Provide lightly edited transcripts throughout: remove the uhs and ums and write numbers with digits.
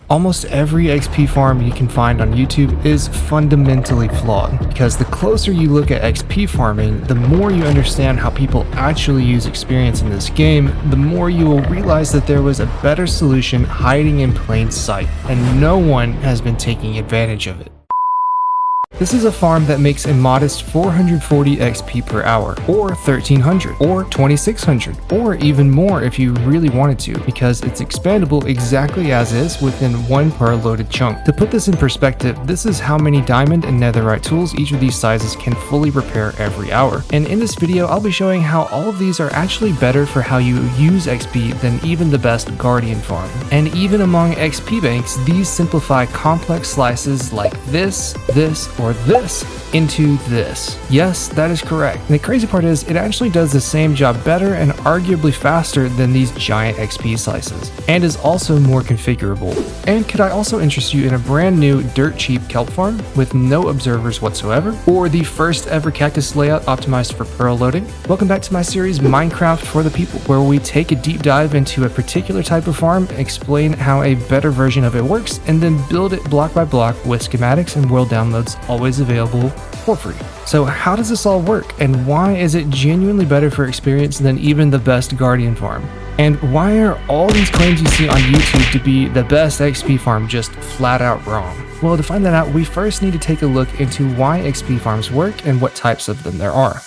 Almost every XP farm you can find on YouTube is fundamentally flawed, because the closer you look at XP farming, the more you understand how people actually use experience in this game, the more you will realize that there was a better solution hiding in plain sight, and no one has been taking advantage of it. This is a farm that makes a modest 440 XP per hour, or 1300, or 2600, or even more if you really wanted to, because it's expandable exactly as is within one per loaded chunk. To put this in perspective, this is how many diamond and netherite tools each of these sizes can fully repair every hour. And in this video, I'll be showing how all of these are actually better for how you use XP than even the best guardian farm. And even among XP banks, these simplify complex slices like this, or this into this. Yes, that is correct. And the crazy part is it actually does the same job better and arguably faster than these giant XP slices, and is also more configurable. And could I also interest you in a brand new dirt cheap kelp farm with no observers whatsoever, or the first ever cactus layout optimized for pearl loading? Welcome back to my series Minecraft for the People, where we take a deep dive into a particular type of farm, explain how a better version of it works, and then build it block by block with schematics and world downloads always available for free. So how does this all work, and why is it genuinely better for experience than even the best guardian farm? And why are all these claims you see on YouTube to be the best XP farm just flat out wrong? Well, to find that out, we first need to take a look into why XP farms work and what types of them there are.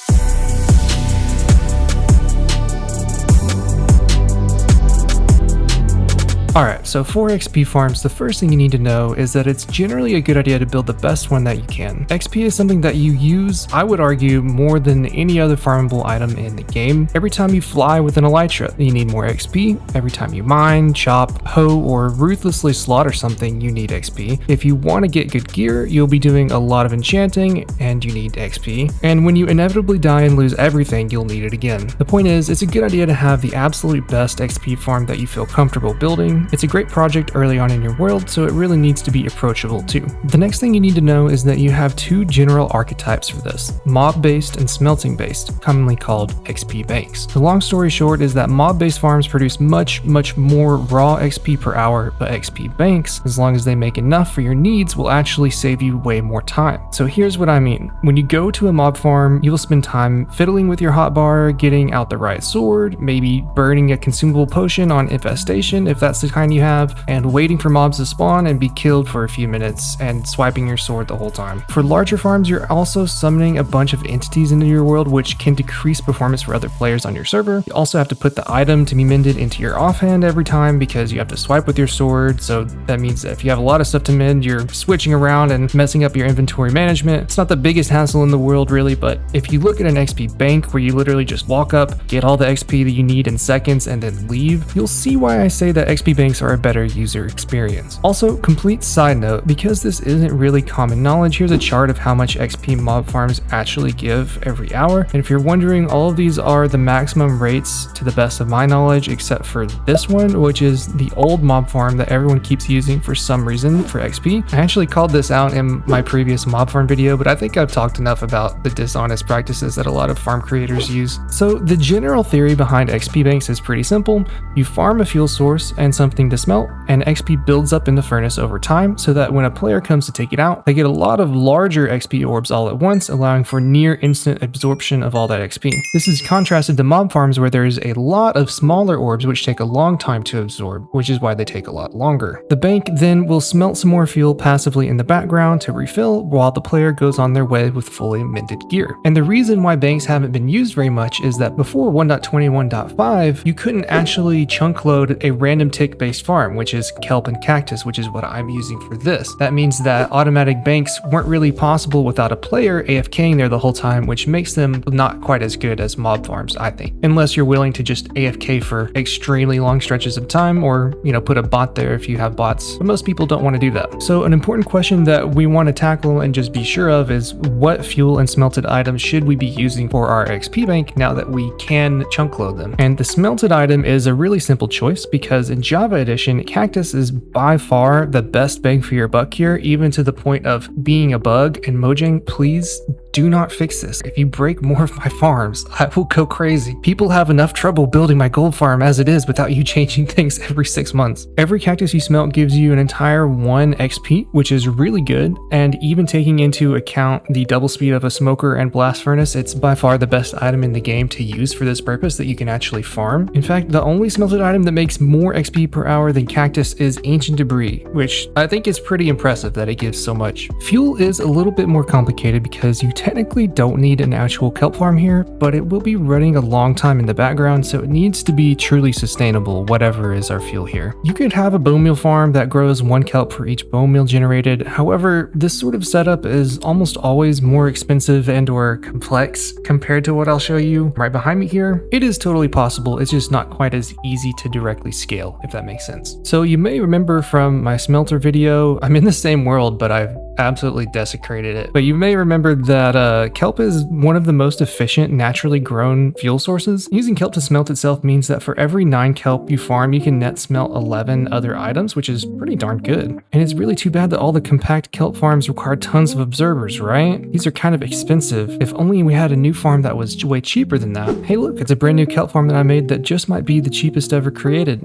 Alright, so for XP farms, the first thing you need to know is that it's generally a good idea to build the best one that you can. XP is something that you use, I would argue, more than any other farmable item in the game. Every time you fly with an elytra, you need more XP. Every time you mine, chop, hoe, or ruthlessly slaughter something, you need XP. If you want to get good gear, you'll be doing a lot of enchanting, and you need XP. And when you inevitably die and lose everything, you'll need it again. The point is, it's a good idea to have the absolute best XP farm that you feel comfortable building. It's a great project early on in your world, so it really needs to be approachable too. The next thing you need to know is that you have two general archetypes for this: mob-based and smelting-based, commonly called XP banks. The long story short is that mob-based farms produce much more raw XP per hour, but XP banks, as long as they make enough for your needs, will actually save you way more time. So here's what I mean. When you go to a mob farm, you will spend time fiddling with your hotbar, getting out the right sword, maybe burning a consumable potion on Infestation if that's the kind you have, and waiting for mobs to spawn and be killed for a few minutes and swiping your sword the whole time. For larger farms, you're also summoning a bunch of entities into your world, which can decrease performance for other players on your server. You also have to put the item to be mended into your offhand every time because you have to swipe with your sword, so that means that if you have a lot of stuff to mend, you're switching around and messing up your inventory management. It's not the biggest hassle in the world really, but if you look at an XP bank where you literally just walk up, get all the XP that you need in seconds, and then leave, you'll see why I say that XP banks are a better user experience. Also, complete side note, because this isn't really common knowledge, here's a chart of how much XP mob farms actually give every hour. And if you're wondering, all of these are the maximum rates to the best of my knowledge, except for this one, which is the old mob farm that everyone keeps using for some reason for XP. I actually called this out in my previous mob farm video, but I think I've talked enough about the dishonest practices that a lot of farm creators use. So the general theory behind XP banks is pretty simple. You farm a fuel source and something to smelt, and XP builds up in the furnace over time so that when a player comes to take it out, they get a lot of larger XP orbs all at once, allowing for near instant absorption of all that XP. This is contrasted to mob farms where there's a lot of smaller orbs which take a long time to absorb, which is why they take a lot longer. The bank then will smelt some more fuel passively in the background to refill while the player goes on their way with fully mended gear. And the reason why banks haven't been used very much is that before 1.21.5, you couldn't actually chunk load a random tick based farm, which is kelp and cactus, which is what I'm using for this. That means that automatic banks weren't really possible without a player AFKing there the whole time, which makes them not quite as good as mob farms, I think. Unless you're willing to just AFK for extremely long stretches of time, or, put a bot there if you have bots. But most people don't want to do that. So an important question that we want to tackle and just be sure of is, what fuel and smelted items should we be using for our XP bank now that we can chunk load them? And the smelted item is a really simple choice because in Java Edition, cactus is by far the best bang for your buck here, even to the point of being a bug. And Mojang, please do not fix this. If you break more of my farms, I will go crazy. People have enough trouble building my gold farm as it is without you changing things every 6 months. Every cactus you smelt gives you an entire 1 XP, which is really good, and even taking into account the double speed of a smoker and blast furnace, it's by far the best item in the game to use for this purpose that you can actually farm. In fact, the only smelted item that makes more XP per hour than cactus is ancient debris, which I think is pretty impressive that it gives so much. Fuel is a little bit more complicated because you technically don't need an actual kelp farm here, but it will be running a long time in the background, so it needs to be truly sustainable, whatever is our fuel here. You could have a bone meal farm that grows 1 kelp for each bone meal generated. However, this sort of setup is almost always more expensive and or complex compared to what I'll show you right behind me here. It is totally possible, it's just not quite as easy to directly scale, if that makes sense. So you may remember from my smelter video, I'm in the same world, but I've absolutely desecrated it. But you may remember that kelp is one of the most efficient naturally grown fuel sources. Using kelp to smelt itself means that for every 9 kelp you farm, you can net smelt 11 other items, which is pretty darn good. And it's really too bad that all the compact kelp farms require tons of observers, right? These are kind of expensive. If only we had a new farm that was way cheaper than that. Hey look, it's a brand new kelp farm that I made that just might be the cheapest ever created.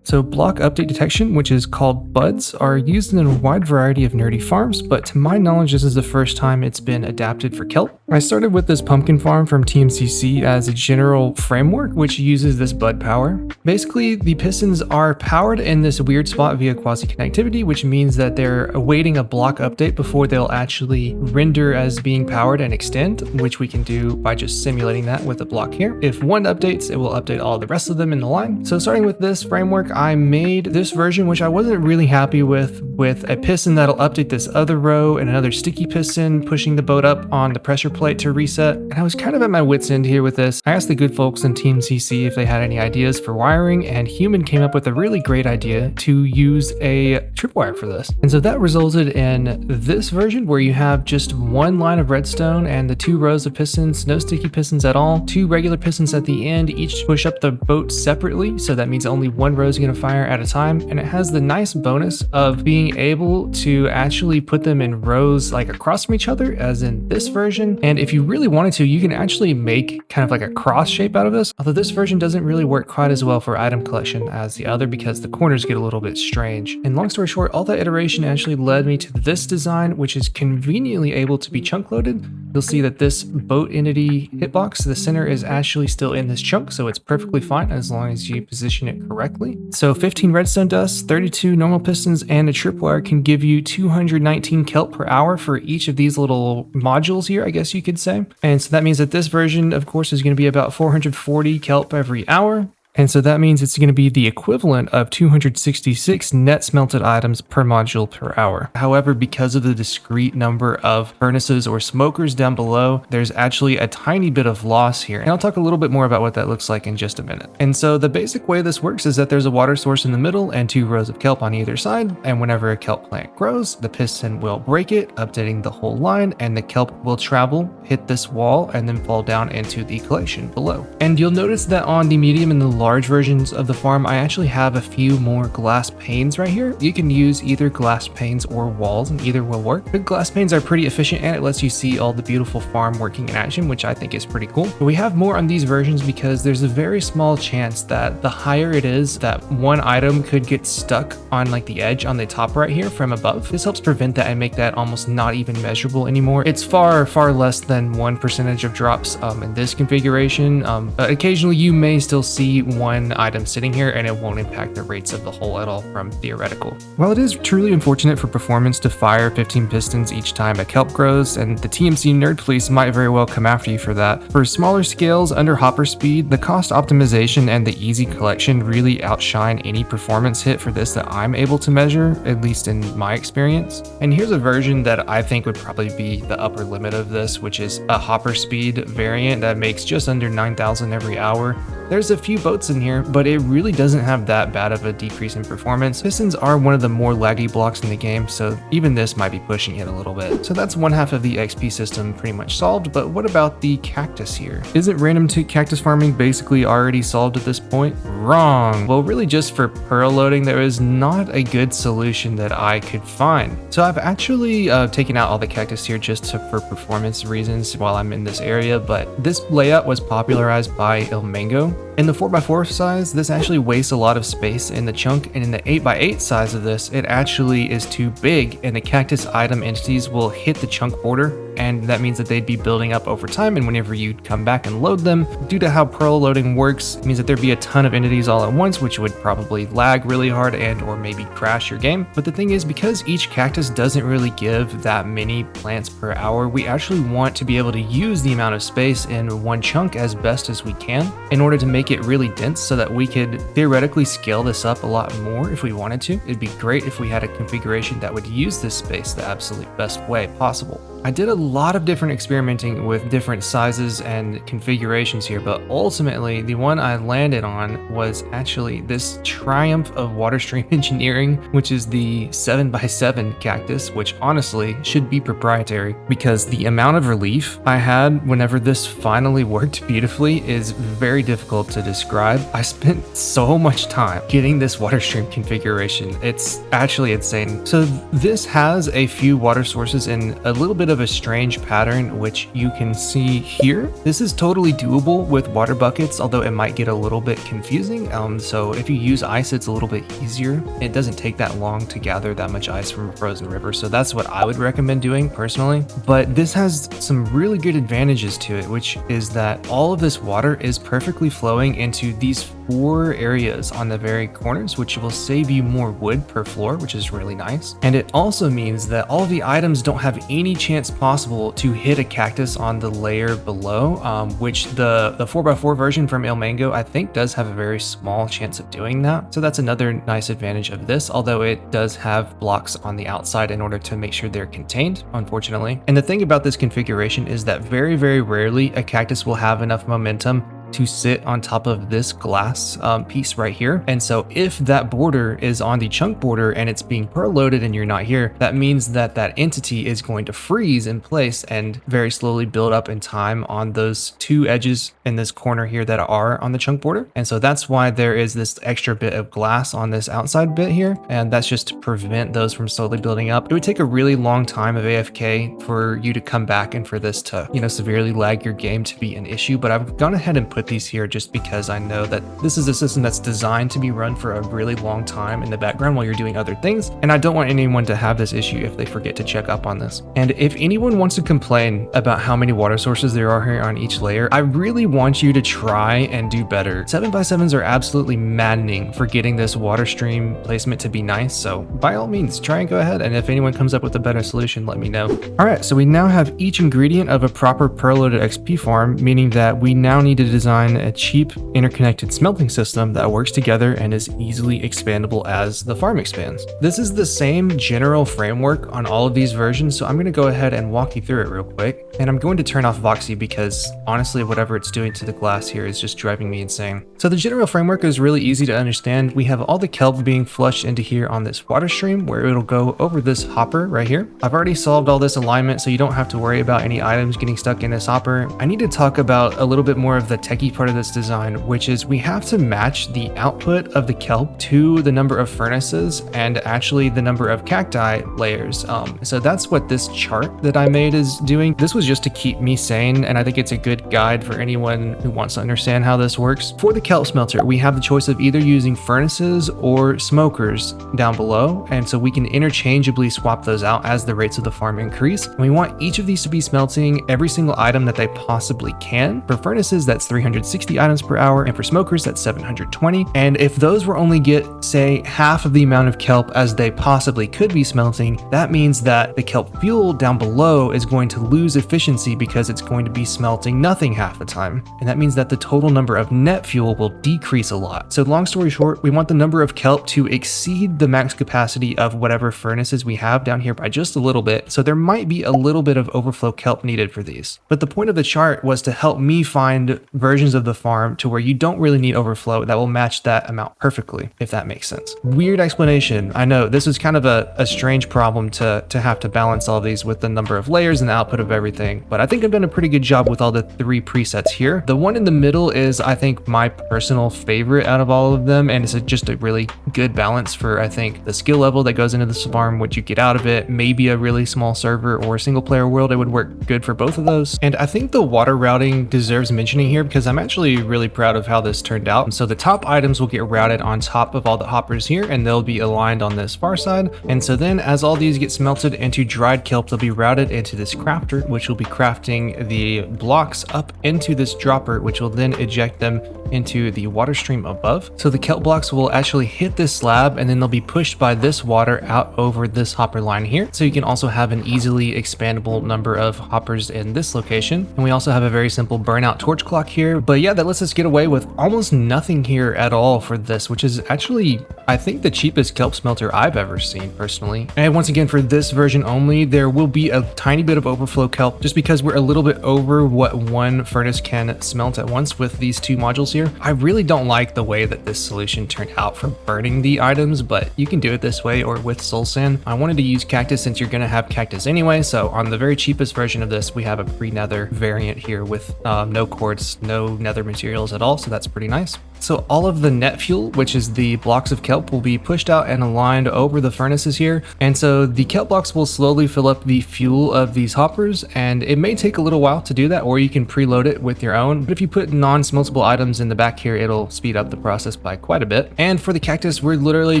So block update detection, which is called buds, are used in a wide variety of nerdy farms, but to my knowledge this is the first time it's been adapted for kelp. I started with this pumpkin farm from TMCC as a general framework which uses this bud power. Basically, the pistons are powered in this weird spot via quasi-connectivity, which means that they're awaiting a block update before they'll actually render as being powered and extend, which we can do by just simulating that with a block here. If one updates, it will update all the rest of them in the line. So starting with this framework, I made this version, which I wasn't really happy with a piston that'll update this other row and another sticky piston pushing the boat up on the pressure plate to reset. And I was kind of at my wit's end here with this. I asked the good folks in Team CC if they had any ideas for wiring, and Human came up with a really great idea to use a tripwire for this. And so that resulted in this version where you have just 1 line of redstone and the 2 rows of pistons, no sticky pistons at all, 2 regular pistons at the end, each push up the boat separately. So that means only 1 row is going to fire at a time, and it has the nice bonus of being able to actually put them in rows like across from each other as in this version. And if you really wanted to, you can actually make kind of like a cross shape out of this, although this version doesn't really work quite as well for item collection as the other because the corners get a little bit strange. And long story short, all that iteration actually led me to this design, which is conveniently able to be chunk loaded. You'll see that this boat entity hitbox, the center is actually still in this chunk, so it's perfectly fine as long as you position it correctly. So 15 redstone dust, 32 normal pistons, and a tripwire can give you 219 kelp per hour for each of these little modules here, I guess you could say. And so that means that this version, of course, is going to be about 440 kelp every hour. And so that means it's going to be the equivalent of 266 net smelted items per module per hour. However, because of the discrete number of furnaces or smokers down below, there's actually a tiny bit of loss here. And I'll talk a little bit more about what that looks like in just a minute. And so the basic way this works is that there's a water source in the middle and 2 rows of kelp on either side. And whenever a kelp plant grows, the piston will break it, updating the whole line, and the kelp will travel, hit this wall, and then fall down into the collection below. And you'll notice that on the medium and the large versions of the farm, I actually have a few more glass panes right here. You can use either glass panes or walls, and either will work. The glass panes are pretty efficient and it lets you see all the beautiful farm working in action, which I think is pretty cool. But we have more on these versions because there's a very small chance that the higher it is, that one item could get stuck on like the edge on the top right here from above. This helps prevent that and make that almost not even measurable anymore. It's far less than 1% of drops in this configuration, but occasionally you may still see one item sitting here and it won't impact the rates of the whole at all from theoretical. While it is truly unfortunate for performance to fire 15 pistons each time a kelp grows, and the TMC nerd police might very well come after you for that, for smaller scales under hopper speed, the cost optimization and the easy collection really outshine any performance hit for this that I'm able to measure, at least in my experience. And here's a version that I think would probably be the upper limit of this, which is a hopper speed variant that makes just under 9,000 every hour. There's a few boats in here, but it really doesn't have that bad of a decrease in performance. Pistons are one of the more laggy blocks in the game, so even this might be pushing it a little bit. So that's one half of the XP system pretty much solved, but what about the cactus here? Isn't random cactus farming basically already solved at this point? Wrong. Well, really just for pearl loading, there is not a good solution that I could find. So I've actually taken out all the cactus here just for performance reasons while I'm in this area, but this layout was popularized by Ilmango. In the 4x4 size, this actually wastes a lot of space in the chunk, and in the 8x8 size of this, it actually is too big, and the cactus item entities will hit the chunk border, and that means that they'd be building up over time, and whenever you come back and load them, due to how pearl loading works, it means that there'd be a ton of entities all at once, which would probably lag really hard and or maybe crash your game. But the thing is, because each cactus doesn't really give that many plants per hour, we actually want to be able to use the amount of space in one chunk as best as we can in order to make it really dense so that we could theoretically scale this up a lot more if we wanted to. It'd be great if we had a configuration that would use this space the absolute best way possible. I did a lot of different experimenting with different sizes and configurations here, but ultimately the one I landed on was actually this triumph of water stream engineering, which is the 7x7 cactus, which honestly should be proprietary because the amount of relief I had whenever this finally worked beautifully is very difficult to describe. I spent so much time getting this water stream configuration. It's actually insane. So this has a few water sources and a little bit of a strange pattern, which you can see here. This is totally doable with water buckets, although it might get a little bit confusing. So if you use ice, it's a little bit easier. It doesn't take that long to gather that much ice from a frozen river. So that's what I would recommend doing personally. But this has some really good advantages to it, which is that all of this water is perfectly flowing into these 4 areas on the very corners, which will save you more wood per floor, which is really nice. And it also means that all the items don't have any chance possible to hit a cactus on the layer below, which the 4x4 version from Ilmango I think does have a very small chance of doing that. So that's another nice advantage of this, although it does have blocks on the outside in order to make sure they're contained, unfortunately. And the thing about this configuration is that very, very rarely a cactus will have enough momentum to sit on top of this glass piece right here. And so if that border is on the chunk border and it's being pearl loaded and you're not here, that means that that entity is going to freeze in place and very slowly build up in time on those 2 edges in this corner here that are on the chunk border. And so that's why there is this extra bit of glass on this outside bit here. And that's just to prevent those from slowly building up. It would take a really long time of AFK for you to come back and for this to, severely lag your game to be an issue. But I've gone ahead and put these here just because I know that this is a system that's designed to be run for a really long time in the background while you're doing other things, and I don't want anyone to have this issue if they forget to check up on this. And if anyone wants to complain about how many water sources there are here on each layer, I really want you to try and do better. 7x7s are absolutely maddening for getting this water stream placement to be nice, so by all means try and go ahead, and if anyone comes up with a better solution, let me know. Alright, so we now have each ingredient of a proper pearl loaded XP farm, meaning that we now need to design a cheap interconnected smelting system that works together and is easily expandable as the farm expands. This is the same general framework on all of these versions, so I'm going to go ahead and walk you through it real quick. And I'm going to turn off Voxy because honestly whatever it's doing to the glass here is just driving me insane. So the general framework is really easy to understand. We have all the kelp being flushed into here on this water stream where it'll go over this hopper right here. I've already solved all this alignment so you don't have to worry about any items getting stuck in this hopper. I need to talk about a little bit more of the techie part of this design, which is we have to match the output of the kelp to the number of furnaces and actually the number of cacti layers. So that's what this chart that I made is doing. This was just to keep me sane, and I think it's a good guide for anyone who wants to understand how this works. For the kelp smelter, we have the choice of either using furnaces or smokers down below, and so we can interchangeably swap those out as the rates of the farm increase. And we want each of these to be smelting every single item that they possibly can. For furnaces, that's 360 items per hour, and for smokers, that's 720. And if those were only get, say, half of the amount of kelp as they possibly could be smelting, that means that the kelp fuel down below is going to lose efficiency because it's going to be smelting nothing half the time. And that means that the total number of net fuel will decrease a lot. So long story short, we want the number of kelp to exceed the max capacity of whatever furnaces we have down here by just a little bit. So there might be a little bit of overflow kelp needed for these. But the point of the chart was to help me find versions versions of the farm to where you don't really need overflow that will match that amount perfectly, if that makes sense. Weird explanation. I know this is kind of a strange problem to have to balance all these with the number of layers and the output of everything, but I think I've done a pretty good job with all the 3 presets here. The one in the middle is, I think, my personal favorite out of all of them, and it's just a really good balance for, I think, the skill level that goes into this farm, what you get out of it, maybe a really small server or a single player world. It would work good for both of those. And I think the water routing deserves mentioning here because I'm actually really proud of how this turned out. So the top items will get routed on top of all the hoppers here, and they'll be aligned on this far side. And so then as all these get smelted into dried kelp, they'll be routed into this crafter, which will be crafting the blocks up into this dropper, which will then eject them into the water stream above. So the kelp blocks will actually hit this slab, and then they'll be pushed by this water out over this hopper line here. So you can also have an easily expandable number of hoppers in this location. And we also have a very simple burnout torch clock here. But yeah, that lets us get away with almost nothing here at all for this, which is actually, I think, the cheapest kelp smelter I've ever seen personally. And once again, for this version only, there will be a tiny bit of overflow kelp just because we're a little bit over what one furnace can smelt at once with these 2 modules here. I really don't like the way that this solution turned out for burning the items, but you can do it this way or with soul sand. I wanted to use cactus since you're gonna have cactus anyway, so on the very cheapest version of this, we have a pre-nether variant here with no quartz, no nether materials at all, so that's pretty nice. So all of the net fuel, which is the blocks of kelp, will be pushed out and aligned over the furnaces here. And so the kelp blocks will slowly fill up the fuel of these hoppers, and it may take a little while to do that, or you can preload it with your own. But if you put non-smeltable items in the back here, it'll speed up the process by quite a bit. And for the cactus, we're literally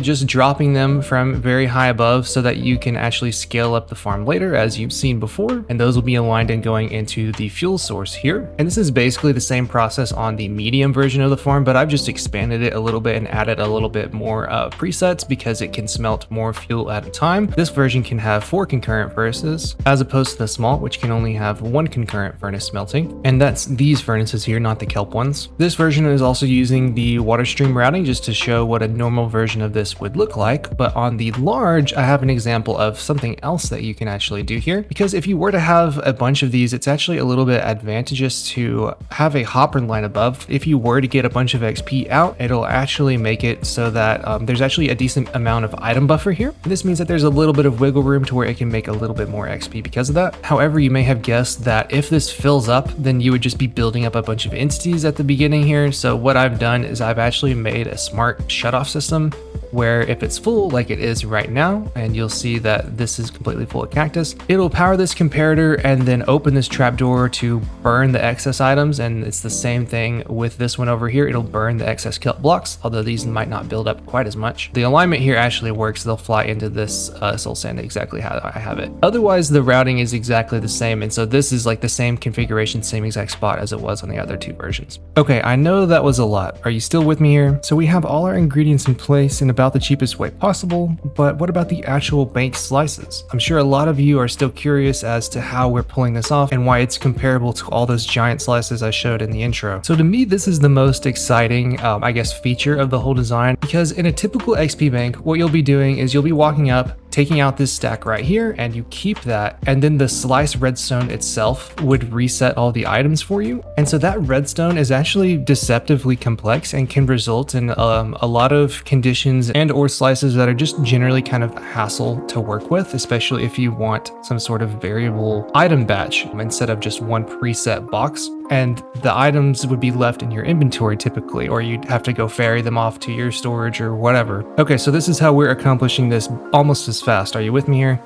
just dropping them from very high above so that you can actually scale up the farm later, as you've seen before. And those will be aligned and going into the fuel source here. And this is basically the same process on the medium version of the farm, but I've just expanded it a little bit and added a little bit more presets because it can smelt more fuel at a time. This version can have 4 concurrent furnaces as opposed to the small, which can only have 1 concurrent furnace smelting. And that's these furnaces here, not the kelp ones. This version is also using the water stream routing just to show what a normal version of this would look like. But on the large, I have an example of something else that you can actually do here, because if you were to have a bunch of these, it's actually a little bit advantageous to have a hopper line above. If you were to get a bunch of XP out, it'll actually make it so that there's actually a decent amount of item buffer here. And this means that there's a little bit of wiggle room to where it can make a little bit more XP because of that. However, you may have guessed that if this fills up, then you would just be building up a bunch of entities at the beginning here. So what I've done is I've actually made a smart shutoff system where if it's full like it is right now, and you'll see that this is completely full of cactus, it'll power this comparator and then open this trapdoor to burn the excess items. And it's the same thing with this one over here. It'll burn the excess kelp blocks, although these might not build up quite as much. The alignment here actually works. They'll fly into this soul sand exactly how I have it. Otherwise, the routing is exactly the same. And so this is like the same configuration, same exact spot as it was on the other 2 versions. Okay, I know that was a lot. Are you still with me here? So we have all our ingredients in place in about the cheapest way possible, but what about the actual banked slices? I'm sure a lot of you are still curious as to how we're pulling this off and why it's comparable to all those giant slices I showed in the intro. So to me, this is the most exciting, I guess, feature of the whole design, because in a typical XP bank, what you'll be doing is you'll be walking up, taking out this stack right here, and you keep that, and then the slice redstone itself would reset all the items for you. And so that redstone is actually deceptively complex and can result in a lot of conditions and or slices that are just generally kind of a hassle to work with, especially if you want some sort of variable item batch instead of just one preset box. And the items would be left in your inventory typically, or you'd have to go ferry them off to your storage or whatever. Okay, so this is how we're accomplishing this almost as fast. Are you with me here?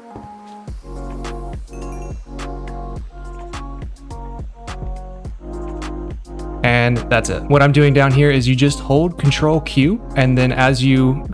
And that's it. What I'm doing down here is you just hold Control Q, and then as you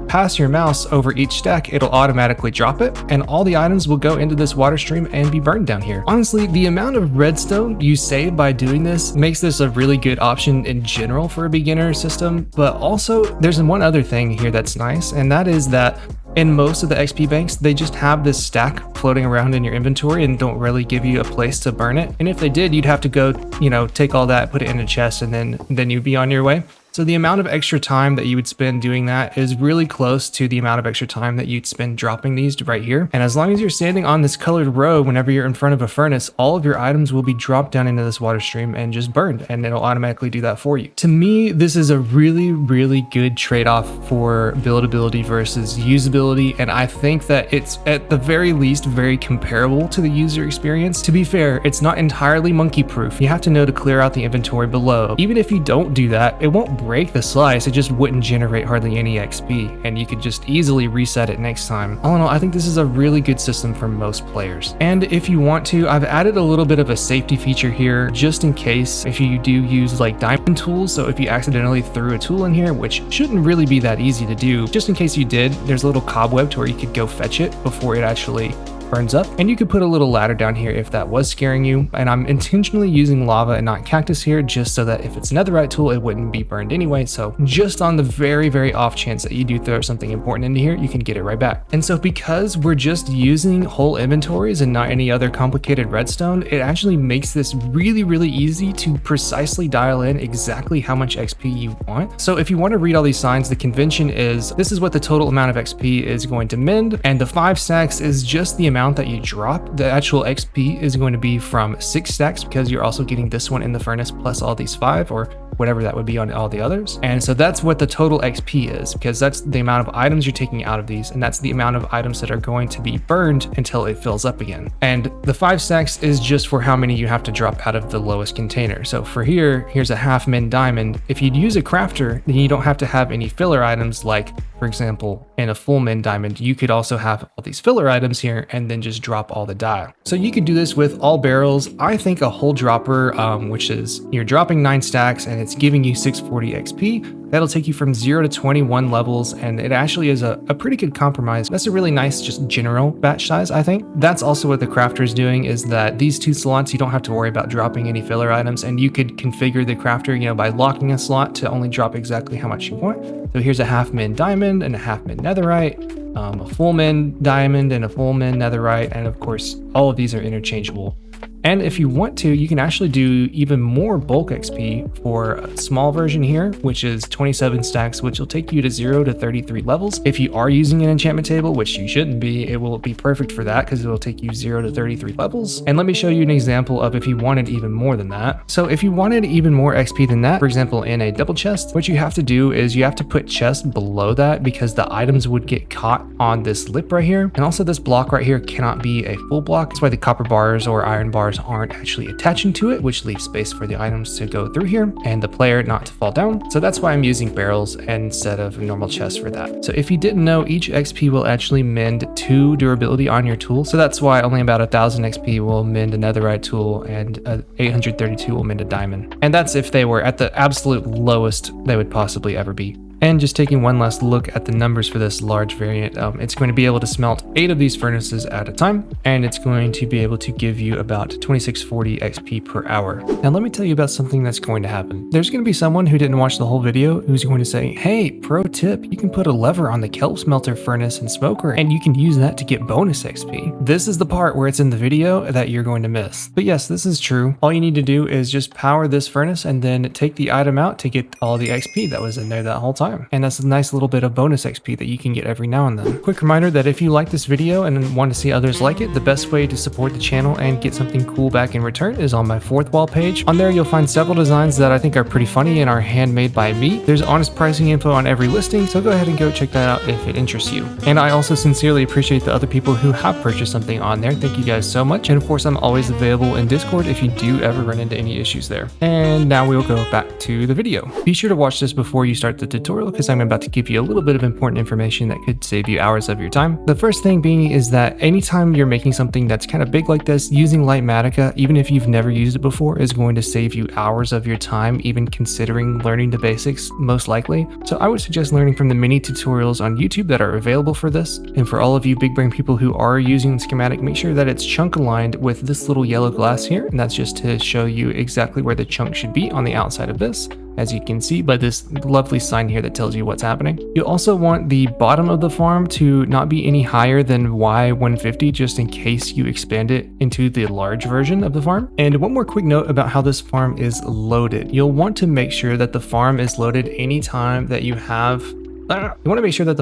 pass your mouse over each stack, it'll automatically drop it, and all the items will go into this water stream and be burned down here. Honestly, the amount of redstone you save by doing this makes this a really good option in general for a beginner system, but also there's one other thing here that's nice, and that is that in most of the XP banks, they just have this stack floating around in your inventory and don't really give you a place to burn it. And if they did, you'd have to go, take all that, put it in a chest, and then you'd be on your way. So the amount of extra time that you would spend doing that is really close to the amount of extra time that you'd spend dropping these right here. And as long as you're standing on this colored row whenever you're in front of a furnace, all of your items will be dropped down into this water stream and just burned, and it'll automatically do that for you. To me, this is a really, really good trade-off for buildability versus usability, and I think that it's at the very least very comparable to the user experience. To be fair, it's not entirely monkey-proof. You have to know to clear out the inventory below. Even if you don't do that, it won't break the slice, it just wouldn't generate hardly any XP, and you could just easily reset it next time. All in all, I think this is a really good system for most players. And if you want to, I've added a little bit of a safety feature here, just in case if you do use like diamond tools. So if you accidentally threw a tool in here, which shouldn't really be that easy to do, just in case you did, there's a little cobweb to where you could go fetch it before it actually burns up. And you could put a little ladder down here if that was scaring you. And I'm intentionally using lava and not cactus here just so that if it's a netherite tool, it wouldn't be burned anyway. So just on the very, very off chance that you do throw something important into here, you can get it right back. And so because we're just using whole inventories and not any other complicated redstone, it actually makes this really, really easy to precisely dial in exactly how much XP you want. So if you want to read all these signs, the convention is this is what the total amount of XP is going to mend, and the 5 stacks is just the amount that you drop. The actual XP is going to be from 6 stacks because you're also getting this one in the furnace plus all these 5 or whatever that would be on all the others. And so that's what the total XP is, because that's the amount of items you're taking out of these, and that's the amount of items that are going to be burned until it fills up again. And the 5 stacks is just for how many you have to drop out of the lowest container. So for here's a half min diamond. If you'd use a crafter, then you don't have to have any filler items, like for example, in a full min diamond, you could also have all these filler items here and then just drop all the dye. So you could do this with all barrels. I think a whole dropper, which is you're dropping 9 stacks and it's giving you 640 XP. That'll take you from 0 to 21 levels, and it actually is a pretty good compromise. That's a really nice, just general batch size, I think. That's also what the crafter is doing, is that these 2 slots, you don't have to worry about dropping any filler items, and you could configure the crafter, by locking a slot to only drop exactly how much you want. So here's a half min diamond and a half min netherite, a full min diamond and a full min netherite, and of course, all of these are interchangeable. And if you want to, you can actually do even more bulk XP for a small version here, which is 27 stacks, which will take you to 0 to 33 levels. If you are using an enchantment table, which you shouldn't be, it will be perfect for that because it will take you 0 to 33 levels. And let me show you an example of if you wanted even more than that. So if you wanted even more XP than that, for example, in a double chest, what you have to do is you have to put chests below that because the items would get caught on this lip right here. And also this block right here cannot be a full block. That's why the copper bars or iron bars aren't actually attaching to it, which leaves space for the items to go through here and the player not to fall down. So that's why I'm using barrels instead of normal chests for that. So if you didn't know, each XP will actually mend 2 durability on your tool. So that's why only about 1000 XP will mend a netherite tool and 832 will mend a diamond. And that's if they were at the absolute lowest they would possibly ever be. And just taking one last look at the numbers for this large variant, it's going to be able to smelt 8 of these furnaces at a time, and it's going to be able to give you about 2640 XP per hour. Now let me tell you about something that's going to happen. There's going to be someone who didn't watch the whole video who's going to say, hey, pro tip, you can put a lever on the kelp smelter furnace and smoker, and you can use that to get bonus XP. This is the part where it's in the video that you're going to miss. But yes, this is true. All you need to do is just power this furnace and then take the item out to get all the XP that was in there that whole time. And that's a nice little bit of bonus XP that you can get every now and then. Quick reminder that if you like this video and want to see others like it, the best way to support the channel and get something cool back in return is on my 4th wall page. On there you'll find several designs that I think are pretty funny and are handmade by me. There's honest pricing info on every listing, so go ahead and go check that out if it interests you. And I also sincerely appreciate the other people who have purchased something on there. Thank you guys so much. And of course I'm always available in Discord if you do ever run into any issues there. And now we'll go back to the video. Be sure to watch this before you start the tutorial because I'm about to give you a little bit of important information that could save you hours of your time. The first thing being is that anytime you're making something that's kind of big like this, using Lightmatica, even if you've never used it before, is going to save you hours of your time, even considering learning the basics, most likely. So I would suggest learning from the many tutorials on YouTube that are available for this. And for all of you big brain people who are using the schematic, make sure that it's chunk aligned with this little yellow glass here. And that's just to show you exactly where the chunk should be on the outside of this. as you can see by this lovely sign here that tells you what's happening. You also want the bottom of the farm to not be any higher than Y150, just in case you expand it into the large version of the farm. And one more quick note about how this farm is loaded. You'll want to make sure that the farm is loaded anytime that you have anytime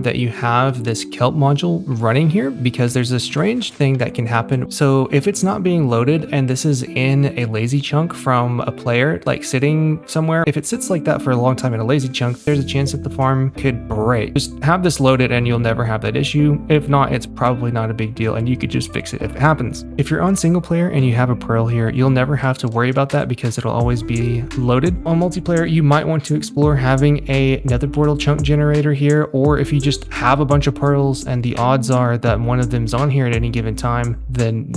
that you have this kelp module running here, because there's a strange thing that can happen. So if it's not being loaded and this is in a lazy chunk from a player, like sitting somewhere, if it sits like that for a long time in a lazy chunk, there's a chance that the farm could break. Just have this loaded and you'll never have that issue. If not, it's probably not a big deal and you could just fix it if it happens. If you're on single player and you have a pearl here, you'll never have to worry about that because it'll always be loaded. On multiplayer, you might want to explore having a nether portal chunk generator here, or if you just have a bunch of pearls and the odds are that one of them's on here at any given time, then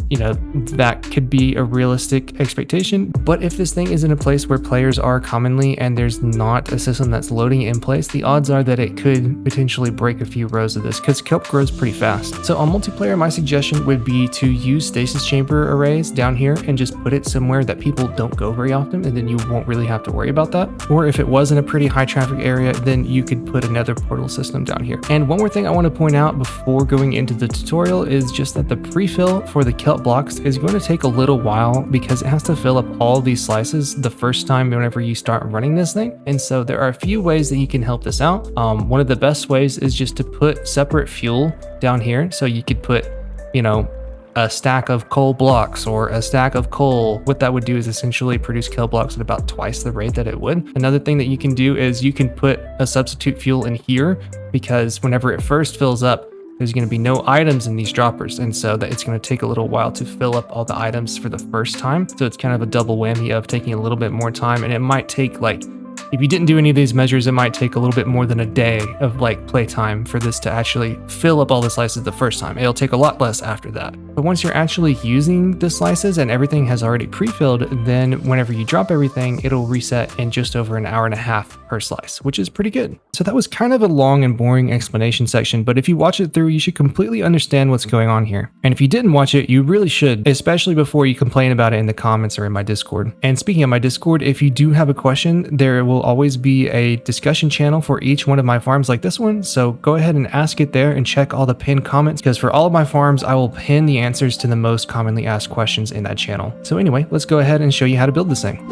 that could be a realistic expectation. But if this thing is in a place where players are commonly and there's not a system that's loading it in place, the odds are that it could potentially break a few rows of this because kelp grows pretty fast. So on multiplayer, my suggestion would be to use stasis chamber arrays down here and just put it somewhere that people don't go very often, and then you won't really have to worry about that. Or if it was in a pretty high traffic area, then you could put another portal system down here. And one more thing I want to point out before going into the tutorial is just that the pre-fill for the kelp blocks is going to take a little while because it has to fill up all these slices the first time whenever you start running this thing. And so there are a few ways that you can help this out. One of the best ways is just to put separate fuel down here. So you could put, a stack of coal blocks or a stack of coal. What that would do is essentially produce kelp blocks at about twice the rate that it would. Another thing that you can do is you can put a substitute fuel in here, because whenever it first fills up, there's going to be no items in these droppers, and so that it's going to take a little while to fill up all the items for the first time. So it's kind of a double whammy of taking a little bit more time, and it might take if you didn't do any of these measures, it might take a little bit more than a day of playtime for this to actually fill up all the slices the first time. It'll take a lot less after that. But once you're actually using the slices and everything has already pre-filled, then whenever you drop everything, it'll reset in just over an hour and a half per slice, which is pretty good. So that was kind of a long and boring explanation section, but if you watch it through, you should completely understand what's going on here. And if you didn't watch it, you really should, especially before you complain about it in the comments or in my Discord. And speaking of my Discord, if you do have a question, there will always be a discussion channel for each one of my farms like this one. So go ahead and ask it there and check all the pinned comments, because for all of my farms, I will pin the answers to the most commonly asked questions in that channel. So anyway, let's go ahead and show you how to build this thing.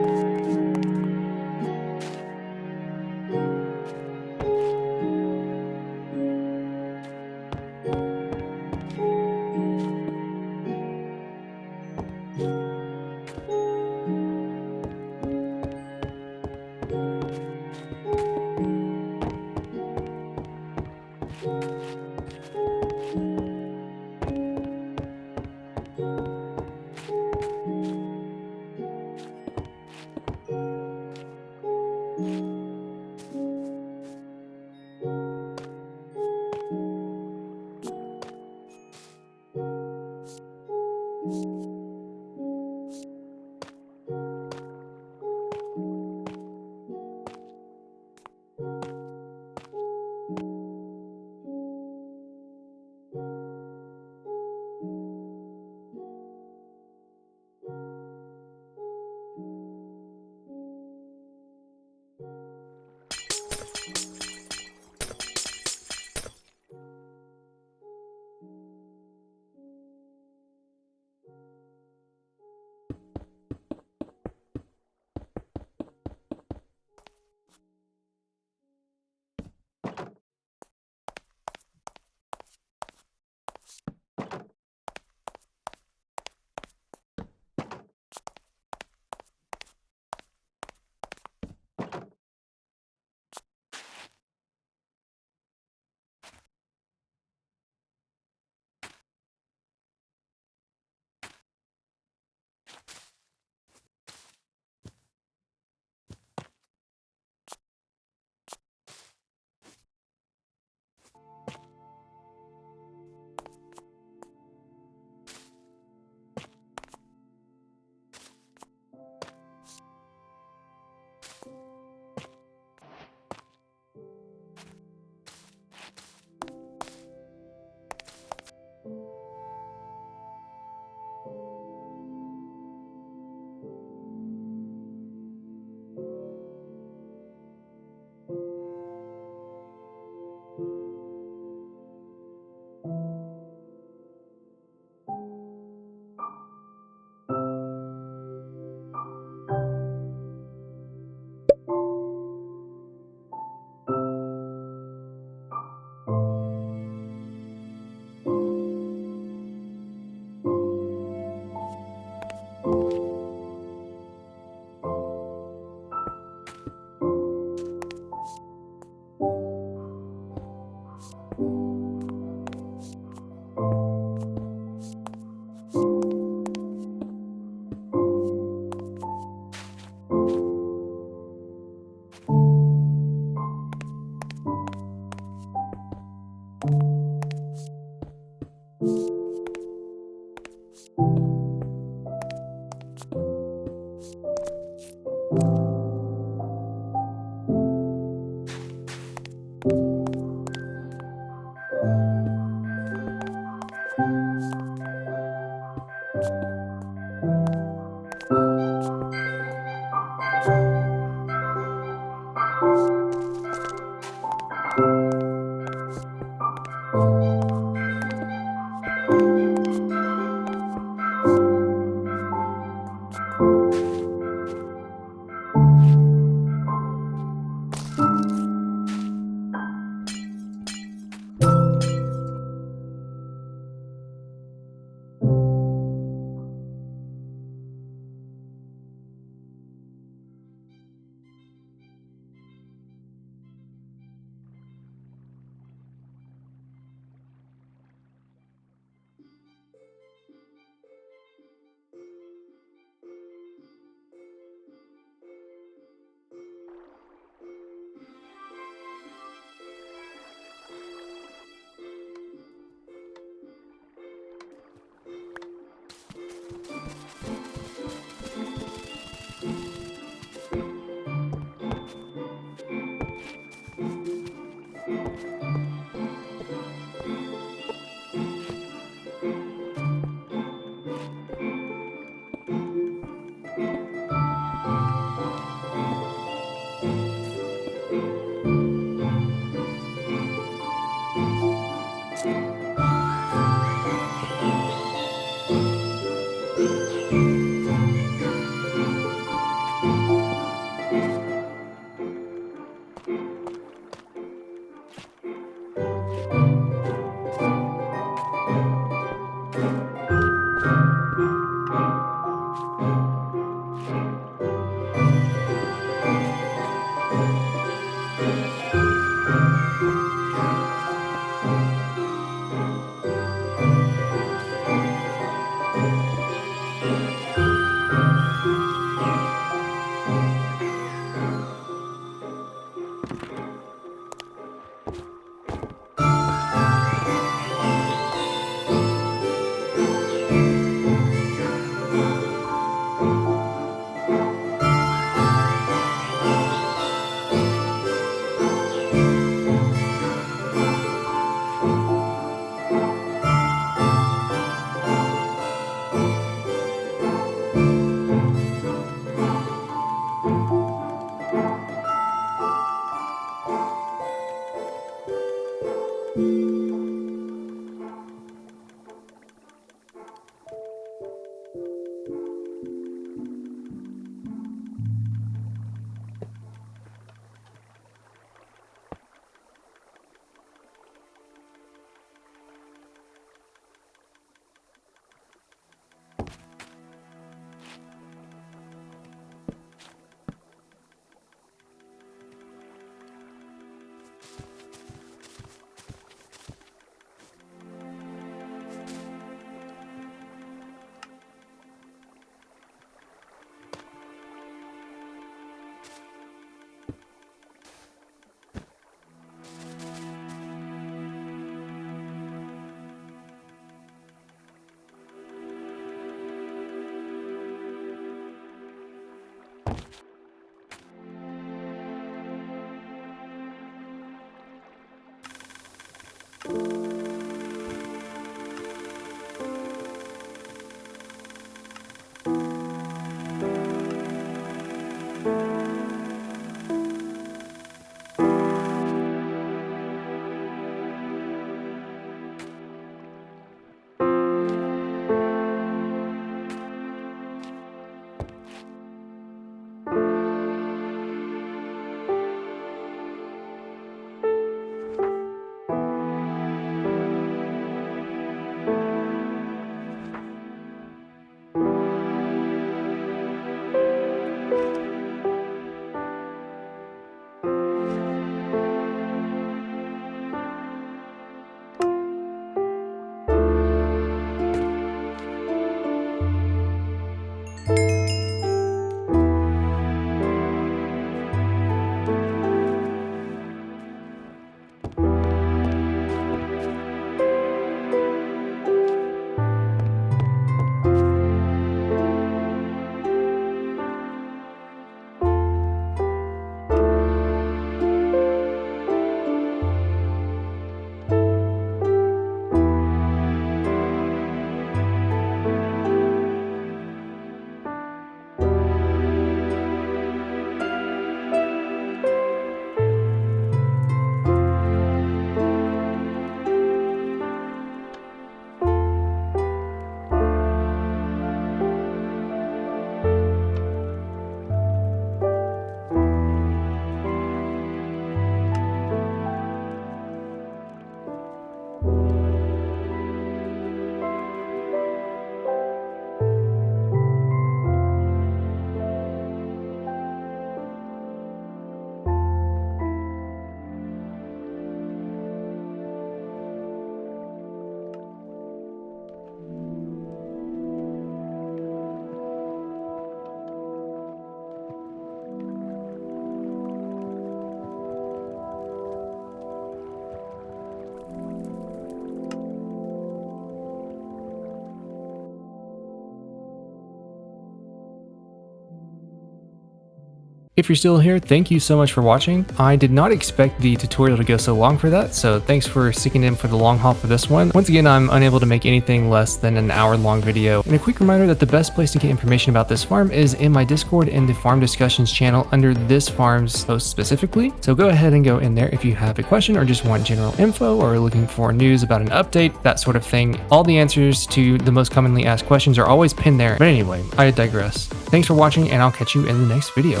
If you're still here, thank you so much for watching. I did not expect the tutorial to go so long for that, so thanks for sticking in for the long haul for this one. Once again, I'm unable to make anything less than an hour-long video. And a quick reminder that the best place to get information about this farm is in my Discord in the farm discussions channel under this farm's post specifically. So go ahead and go in there if you have a question or just want general info or are looking for news about an update, that sort of thing. All the answers to the most commonly asked questions are always pinned there. But anyway, I digress. Thanks for watching, and I'll catch you in the next video.